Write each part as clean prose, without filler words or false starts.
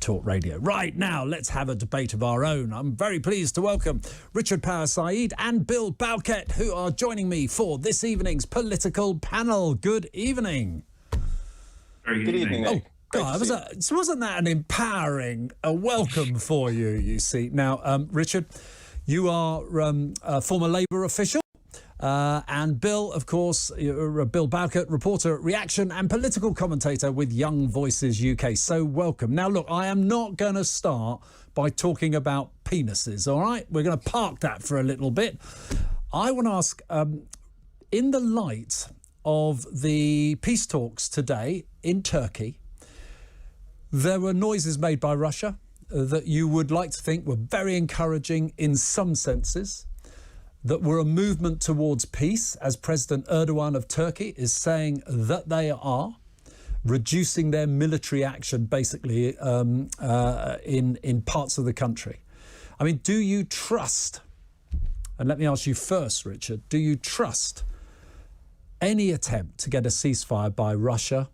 Talk Radio. Right, now, let's have a debate of our own. I'm very pleased to welcome Richard Power Sayeed and Bill Bowkett, who are joining me for this evening's political panel. Good evening. Very good evening, Nick. God, wasn't that an empowering welcome for you, you see? Now, Richard, you are a former Labour official. And Bill, of course, Bill Bowkett, reporter at Reaction and political commentator with Young Voices UK. So welcome. Now, look, I am not going to start by talking about penises, all right? We're going to park that for a little bit. I want to ask, in the light of the peace talks today in Turkey, there were noises made by Russia that you would like to think were very encouraging in some senses, that were a movement towards peace, as President Erdogan of Turkey is saying that they are, reducing their military action basically in parts of the country. I mean, do you trust, and let me ask you first, Richard, do you trust any attempt to get a ceasefire by Russia?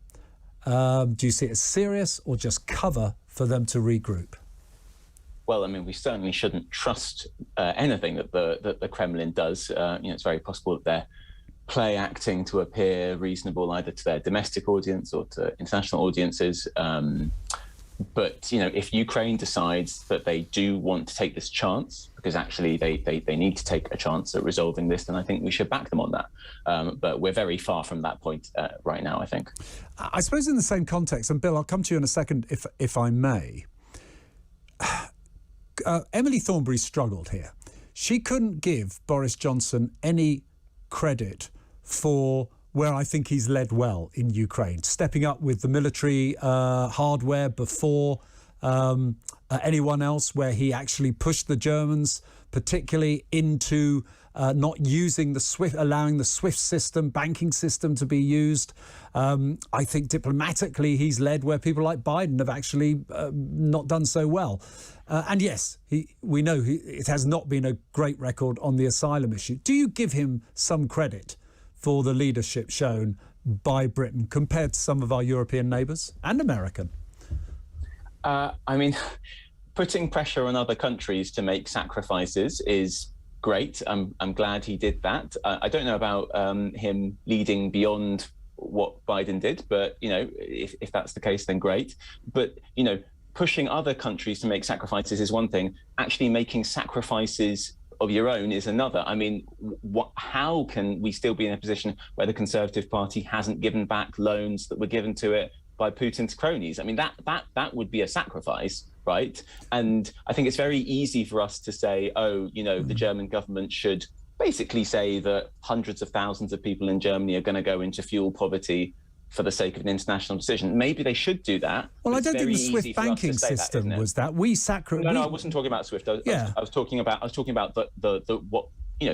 Do you see it as serious or just cover for them to regroup? Well, I mean, we certainly shouldn't trust anything that the Kremlin does. It's very possible that they're play acting to appear reasonable either to their domestic audience or to international audiences. But, if Ukraine decides that they do want to take this chance, because actually they need to take a chance at resolving this, then I think we should back them on that. But we're very far from that point right now, I think. I suppose in the same context, and Bill, I'll come to you in a second, if I may. Emily Thornberry struggled here. She couldn't give Boris Johnson any credit for where I think he's led well in Ukraine, stepping up with the military hardware before anyone else, where he actually pushed the Germans particularly into not using the SWIFT, allowing the SWIFT system, banking system to be used. I think diplomatically he's led where people like Biden have actually not done so well. And yes, we know it has not been a great record on the asylum issue. Do you give him some credit for the leadership shown by Britain compared to some of our European neighbours and American? I mean, putting pressure on other countries to make sacrifices is great. I'm glad he did that. I don't know about him leading beyond what Biden did, but, if that's the case, then great. But, pushing other countries to make sacrifices is one thing. Actually making sacrifices of your own is another. I mean, how can we still be in a position where the Conservative Party hasn't given back loans that were given to it by Putin's cronies? I mean, that would be a sacrifice, right? And I think it's very easy for us to say, the German government should basically say that hundreds of thousands of people in Germany are going to go into fuel poverty for the sake of an international decision. Maybe they should do that. Well, I don't think the SWIFT banking system was that. No, I wasn't talking about SWIFT. I was talking about the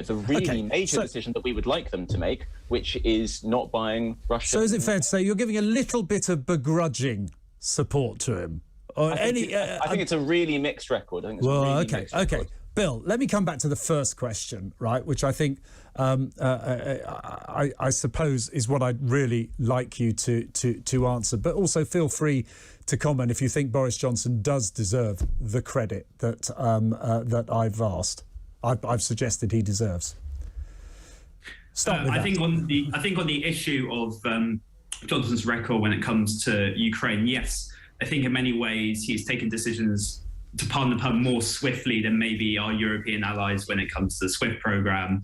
really major decision that we would like them to make, which is not buying Russian. So is it fair to say you're giving a little bit of begrudging support to him? I think it's a really mixed record. Okay. Bill, let me come back to the first question, right, which I think I suppose is what I'd really like you to answer. But also feel free to comment if you think Boris Johnson does deserve the credit that I've suggested he deserves. I think on the issue of Johnson's record when it comes to Ukraine, yes, I think in many ways he's taken decisions, to pardon the pun, more swiftly than maybe our European allies when it comes to the SWIFT program.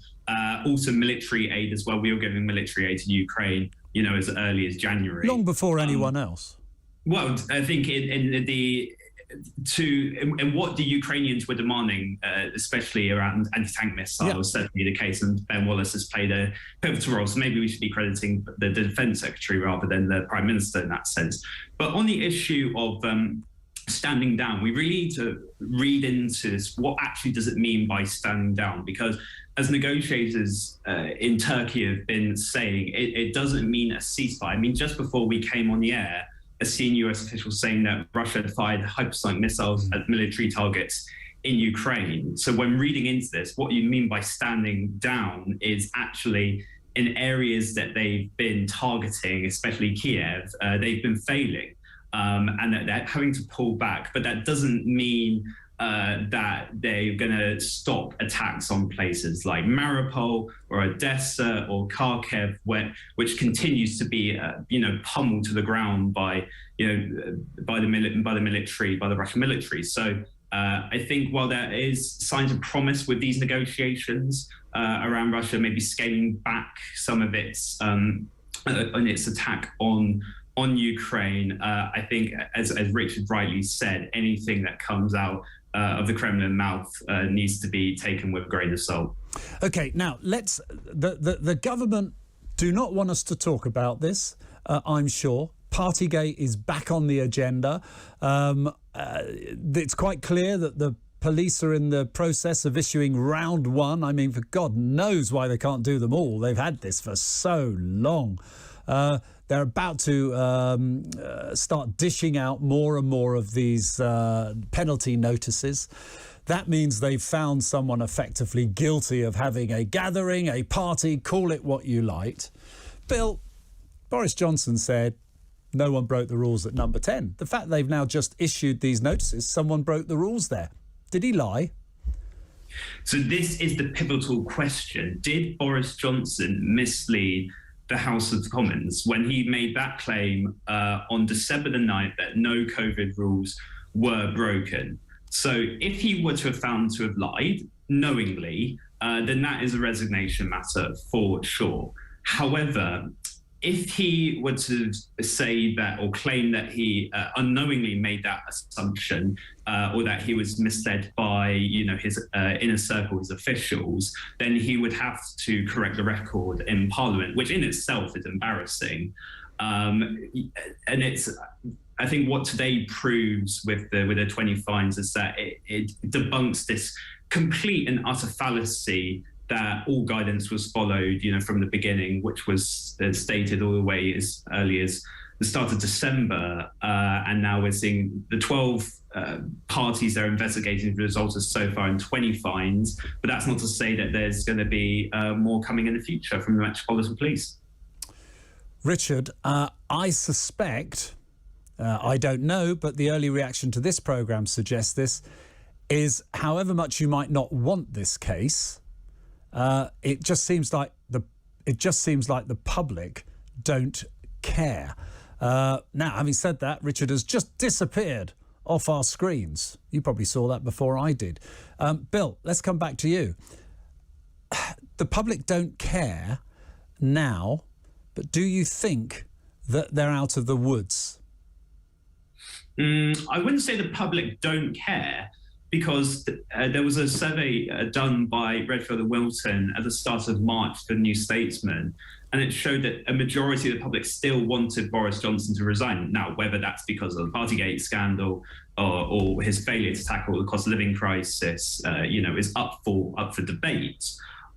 Also military aid as well. We were giving military aid to Ukraine, as early as January. Long before anyone else. Well, I think in what the Ukrainians were demanding, especially around anti-tank missiles, certainly the case, and Ben Wallace has played a pivotal role. So maybe we should be crediting the Defence Secretary rather than the Prime Minister in that sense. But on the issue of standing down, we really need to read into this. What actually does it mean by standing down? Because as negotiators in Turkey have been saying, it doesn't mean a ceasefire. I mean, just before we came on the air, a senior US official saying that Russia had fired hypersonic missiles at military targets in Ukraine. So when reading into this, what you mean by standing down is actually in areas that they've been targeting, especially Kiev, they've been failing. and that they're having to pull back. But that doesn't mean that they're going to stop attacks on places like Mariupol or Odessa or Kharkiv, which continues to be, pummeled to the ground by the military, by the Russian military. So I think while there is signs of promise with these negotiations around Russia, maybe scaling back some of its attack on Ukraine, I think, as Richard rightly said, anything that comes out of the Kremlin mouth needs to be taken with a grain of salt. Okay, now the government do not want us to talk about this, I'm sure. Partygate is back on the agenda. It's quite clear that the police are in the process of issuing round one. I mean, for God knows why they can't do them all. They've had this for so long. They're about to start dishing out more and more of these penalty notices. That means they've found someone effectively guilty of having a gathering, a party, call it what you like. Bill, Boris Johnson said no one broke the rules at number 10. The fact they've now just issued these notices, someone broke the rules there. Did he lie? So this is the pivotal question. Did Boris Johnson mislead the House of Commons when he made that claim on December the 9th that no COVID rules were broken? So if he were to have found to have lied knowingly, then that is a resignation matter for sure. However, if he were to say that or claim that he unknowingly made that assumption or that he was misled by, his inner circle, his officials, then he would have to correct the record in Parliament, which in itself is embarrassing. And I think what today proves with the 20 fines is that it debunks this complete and utter fallacy that all guidance was followed, from the beginning, which was stated all the way as early as the start of December. And now we're seeing the 12 parties that are investigating the results so far in 20 fines. But that's not to say that there's going to be more coming in the future from the Metropolitan Police. Richard, I suspect, I don't know, but the early reaction to this programme suggests this, is however much you might not want this case, it just seems like the public don't care. Now, having said that, Richard has just disappeared off our screens. You probably saw that before I did. Bill, let's come back to you. The public don't care now, but do you think that they're out of the woods? I wouldn't say the public don't care, because there was a survey done by Redfield and Wilton at the start of March for the New Statesman, and it showed that a majority of the public still wanted Boris Johnson to resign. Now, whether that's because of the Partygate scandal or his failure to tackle the cost of living crisis, is up for debate.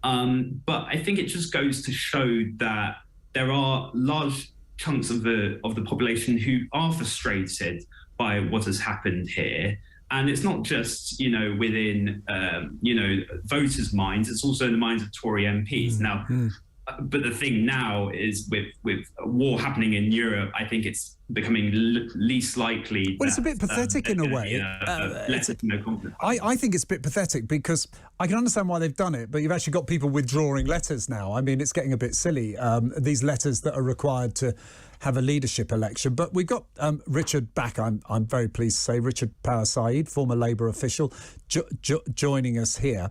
But I think it just goes to show that there are large chunks of the population who are frustrated by what has happened here. And it's not just, within, voters' minds, it's also in the minds of Tory MPs. Now, but the thing now is with war happening in Europe, I think it's becoming least likely. Well, it's a bit pathetic in a way. I think it's a bit pathetic because I can understand why they've done it, but you've actually got people withdrawing letters now. I mean, it's getting a bit silly, these letters that are required to have a leadership election. But we've got Richard back, I'm very pleased to say, Richard Power Sayeed, former Labour official, joining us here.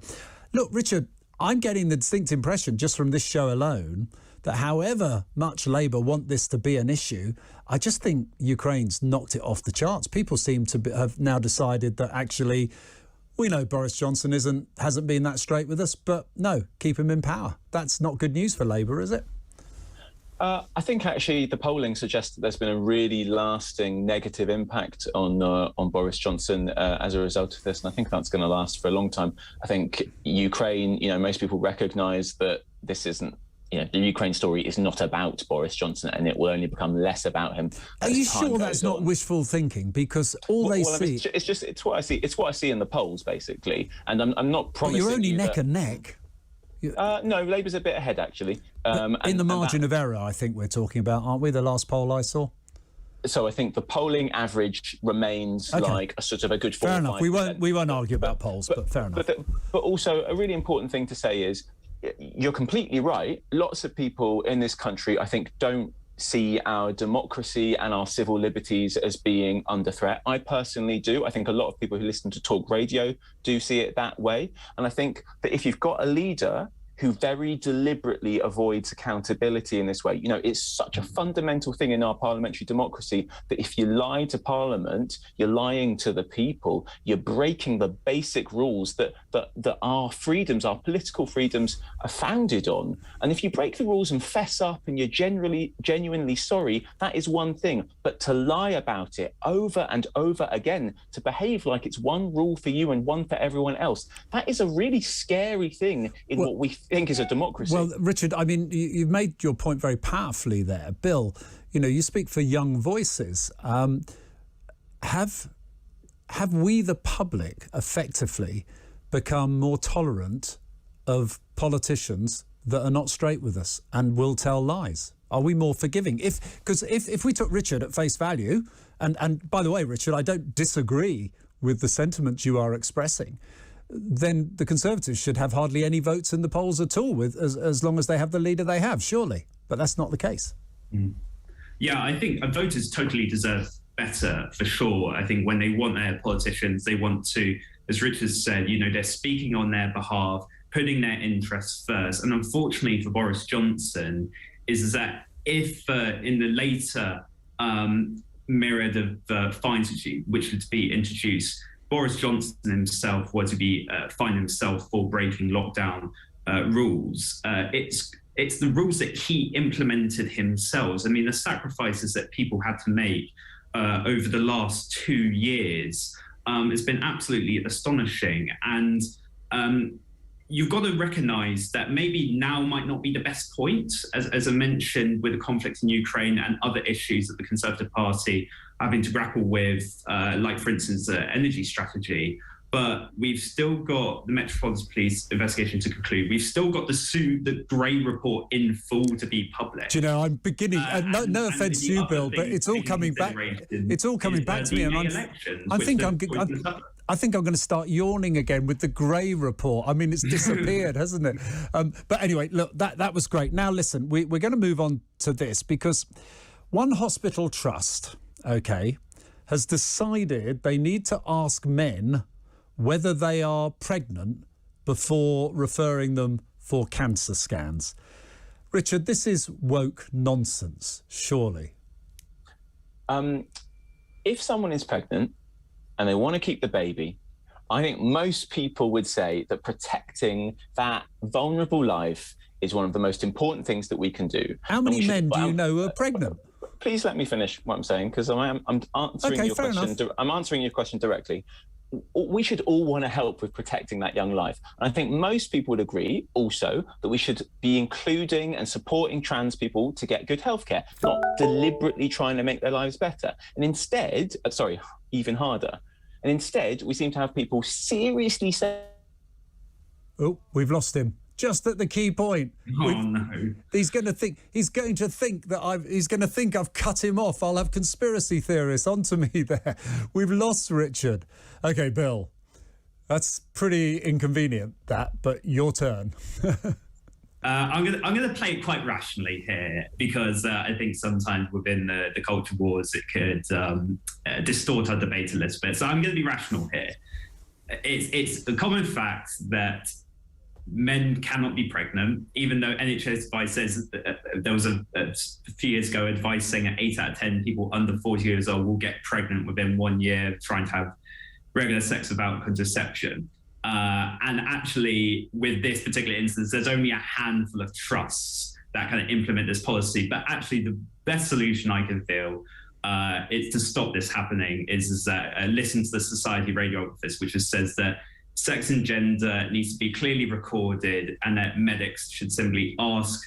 Look, Richard, I'm getting the distinct impression just from this show alone that however much Labour want this to be an issue, I just think Ukraine's knocked it off the charts. People seem to have now decided that actually we know Boris Johnson hasn't been that straight with us, but no, keep him in power. That's not good news for Labour, is it? I think actually the polling suggests that there's been a really lasting negative impact on Boris Johnson as a result of this, and I think that's going to last for a long time. I think Ukraine, most people recognise that this isn't, the Ukraine story is not about Boris Johnson, and it will only become less about him. Are you sure that's not wishful thinking? Because they see, it's what I see. It's what I see in the polls, basically, and I'm not promising. But you're only neck and neck. No, Labour's a bit ahead, actually. In the margin of error, I think we're talking about, aren't we? The last poll I saw. So I think the polling average remains like a sort of a good 4 fair or enough. 5%. We won't argue about polls, but fair enough. But also a really important thing to say is you're completely right. Lots of people in this country, I think, don't see our democracy and our civil liberties as being under threat. I personally do. I think a lot of people who listen to talk radio do see it that way. And I think that if you've got a leader who very deliberately avoids accountability in this way. You know, it's such a fundamental thing in our parliamentary democracy that if you lie to Parliament, you're lying to the people. You're breaking the basic rules that our freedoms, our political freedoms are founded on. And if you break the rules and fess up and you're genuinely sorry, that is one thing. But to lie about it over and over again, to behave like it's one rule for you and one for everyone else, that is a really scary thing in what we think is a democracy. Well, Richard, I mean, you've made your point very powerfully there. Bill, you know, you speak for young voices. Have we, the public, effectively become more tolerant of politicians that are not straight with us and will tell lies? Are we more forgiving? Because if we took Richard at face value, and by the way, Richard, I don't disagree with the sentiments you are expressing, then the Conservatives should have hardly any votes in the polls at all, as long as they have the leader they have, surely. But that's not the case. Yeah, I think voters totally deserve better, for sure. I think when they want their politicians, they want to, as Richard said, you know, they're speaking on their behalf, putting their interests first. And unfortunately for Boris Johnson, is that if in the later myriad of fines which would be introduced, Boris Johnson himself were to be find himself for breaking lockdown rules, it's the rules that he implemented himself. I mean, the sacrifices that people had to make over the last 2 years has been absolutely astonishing. And you've got to recognise that maybe now might not be the best point, as I mentioned, with the conflict in Ukraine and other issues that the Conservative Party having to grapple with, like, for instance, the energy strategy. But we've still got the Metropolitan Police investigation to conclude. We've still got the Grey report in full to be published. Do you know, I'm beginning. No offence to you, Bill, but it's all coming back. It's all coming back to me, and I think I'm going to start yawning again with the Grey report. I mean, it's disappeared, hasn't it? But anyway, look, that was great. Now, listen, we're going to move on to this, because one hospital trust, has decided they need to ask men whether they are pregnant before referring them for cancer scans. Richard, this is woke nonsense, surely. If someone is pregnant and they want to keep the baby, I think most people would say that protecting that vulnerable life is one of the most important things that we can do. How many men do you know who are pregnant? Please let me finish what I'm saying, because I'm answering your question. I'm answering your question directly. We should all want to help with protecting that young life. And I think most people would agree also that we should be including and supporting trans people to get good healthcare, not deliberately trying to make their lives better. And instead, even harder. And instead, we seem to have people seriously say... Oh, we've lost him. Just at the key point. Oh, no. He's going to think I've cut him off. I'll have conspiracy theorists onto me there. We've lost Richard. Okay, Bill. That's pretty inconvenient, but your turn. I'm gonna play it quite rationally here, because I think sometimes within the culture wars it could distort our debate a little bit. So I'm going to be rational here. It's a common fact that men cannot be pregnant, even though NHS advice says there was a few years ago advice saying that 8 out of 10 people under 40 years old will get pregnant within 1 year trying to have regular sex without contraception. And actually, with this particular instance, there's only a handful of trusts that kind of implement this policy. But actually, the best solution I can feel is to stop this happening is that listen to the Society Radio Office, which says that sex and gender needs to be clearly recorded, and that medics should simply ask,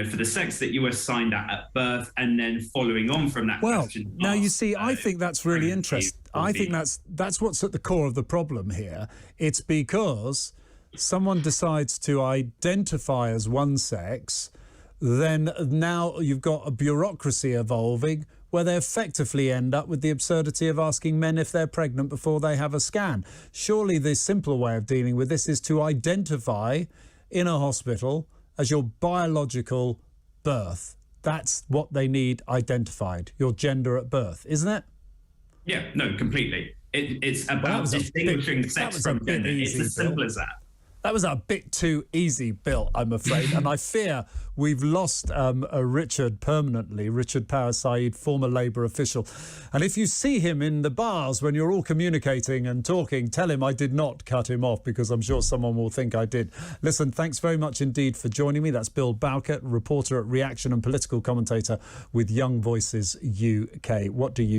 for the sex that you were assigned at birth, and then following on from that question. Now, you see, I think that's really interesting. I think that's what's at the core of the problem here. It's because someone decides to identify as one sex, then now you've got a bureaucracy evolving where they effectively end up with the absurdity of asking men if they're pregnant before they have a scan. Surely the simpler way of dealing with this is to identify in a hospital as your biological birth. That's what they need identified, your gender at birth, isn't it? Yeah, no, completely. It's about distinguishing sex from gender. It's as simple as that. That was a bit too easy, Bill, I'm afraid. And I fear we've lost Richard permanently, Richard Power Sayeed, former Labour official. And if you see him in the bars when you're all communicating and talking, tell him I did not cut him off, because I'm sure someone will think I did. Listen, thanks very much indeed for joining me. That's Bill Bowkett, reporter at Reaction and political commentator with Young Voices UK. What do you